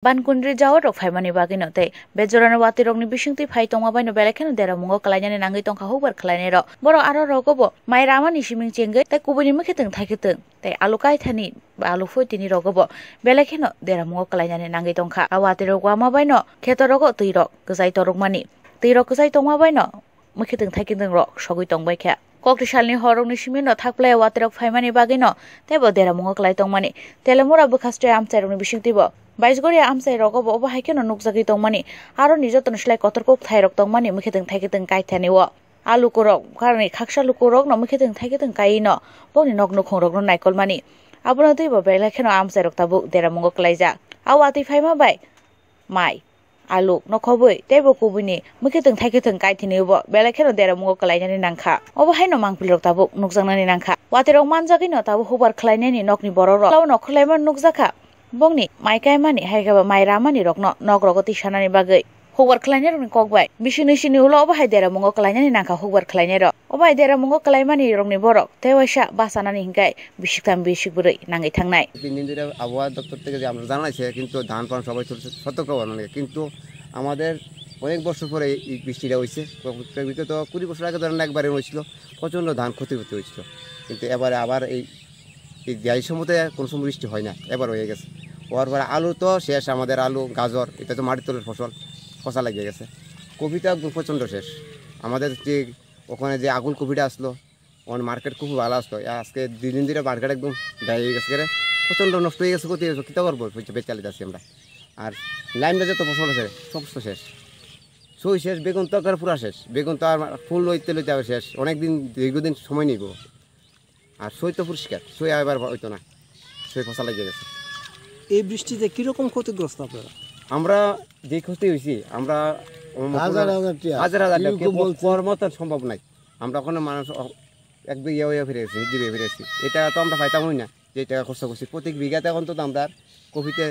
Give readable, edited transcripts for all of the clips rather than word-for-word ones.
Bankundri jawa rok faimani bagino te bejorana wati rokni bisingti phai tongma baino belekhen dera mungo kalainani nangai tongkha hokbar khlainai ro boro aro rogobo mai ramani siming chengai te kubuni mukheteng thaikheteng te alu kaithani ba alu foitini rogobo belekheno dera mungo kalainani nangai tongkha awati rokwa ma baino kheto rogo tui rok gzai torokmani tui rok gzai tongma baino mukheteng thaikheteng ro sogui tongbai kha kokti salni horokni simino thakplai wati rok faimani bagino tebo dera mungo kalai tongmani telemura bukhaste amchairokni bisingti bo Baisgoria amsai rogobo obo haikeno nukjagi tongmani aro nijoton slai kotorkok thairok tongmani mukheteng thaikheteng kaithani wo alu korok karni khaksa lukorok no mukheteng thaikheteng kaino boni nok nukhong rok no naikolmani abono teibo belekeno amsai rok tabu dera mungo klaija awati phaima bai mai alu nokhoboi teibo kubuni mukheteng thaikheteng kaithini bo belekeno dera mungo klainani nangkha obo haino mangpil rok tabu nukjangnani nangkha wati rok manjagi no tabu hubar khlainani nokni borok rok law nokhlaiman nukjaka Bongni maikai mani haigaba maira mani rokno nogrogoti sanani bagai hogbar khlainai rokni kokbai bisini sini ulo obo haidera mungo khlainani nangka hogbar khlainai ro obo haidera mungo khlaimani rokni borok tewaisa basanani hingkai bisiktam bisikburei nangai thangnai দিন আবহাওয়া দপ্তর থেকে যে আমরা জানাইছে কিন্তু ধান পান সবাই সতর্ক বানানো কিন্তু আমাদের অনেক বছর পরে এই বৃষ্টিটা হইছে তো 20 বছর আগে ধরেন একবারে হয়েছিল প্রচন্ড ধান ক্ষতি হয়েছিল কিন্তু এবারে আবার এই এই সময়তে কোনো সময় বৃষ্টি হয় না এবার হয়ে গেছে হওয়ার পরে আলু তো শেষ আমাদের আলু গাজর এটা তো মাটির তলের ফসল ফসা লাগিয়ে গেছে কপিটা একদম প্রচণ্ড শেষ আমাদের যে ওখানে যে আগুন কপিটা আসলো ওখানে মার্কেট খুব ভালো আসলো আজকে 2 দিন ধরে মার্কেট একদম ডাই হয়ে গেছে প্রচণ্ড নষ্ট হয়ে গেছে ক্ষতি হয়েছে কী করবো বেচালিত আছি আমরা আর লাইনটা যত ফসল আছে সমস্ত শেষ সই শেষ বেগুন তো পুরা শেষ বেগুন তো আর ফুল লইতে লইতে হবে শেষ অনেকদিন দীর্ঘদিন সময় নিব আর সই তো পরিষ্কার সই আবার হইতো না সই ফসল লাগিয়ে গেছে এই বৃষ্টিতে কিরকম ক্ষতিগ্রস্ত আপনারা আমরা যে ক্ষতি হয়েছি আমরা হাজার হাজার মতো সম্ভব নাই আমরা ওখানে মানুষ এক বিঘা হয়ে ফিরেছি দিবে ফিরেছি এটা তো আমরা পাইতামই না যে টাকা খরচ করছি প্রত্যেক বিঘাতে এখন তো আমরা কপিতে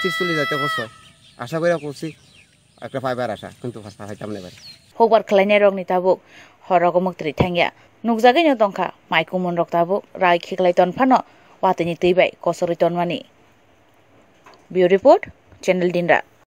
46,000 টাকা খরচ হয় আশা করে করছি একটা পাইবার আশা কিন্তু পাইতাম না এবারে hogbar khlainai rokni tabu horogo muktri thangya nukjagi no tongkha mai komon rok tabu rai khiklai tonphano watini teibai kosori tonmani Bureau report Channel Dinra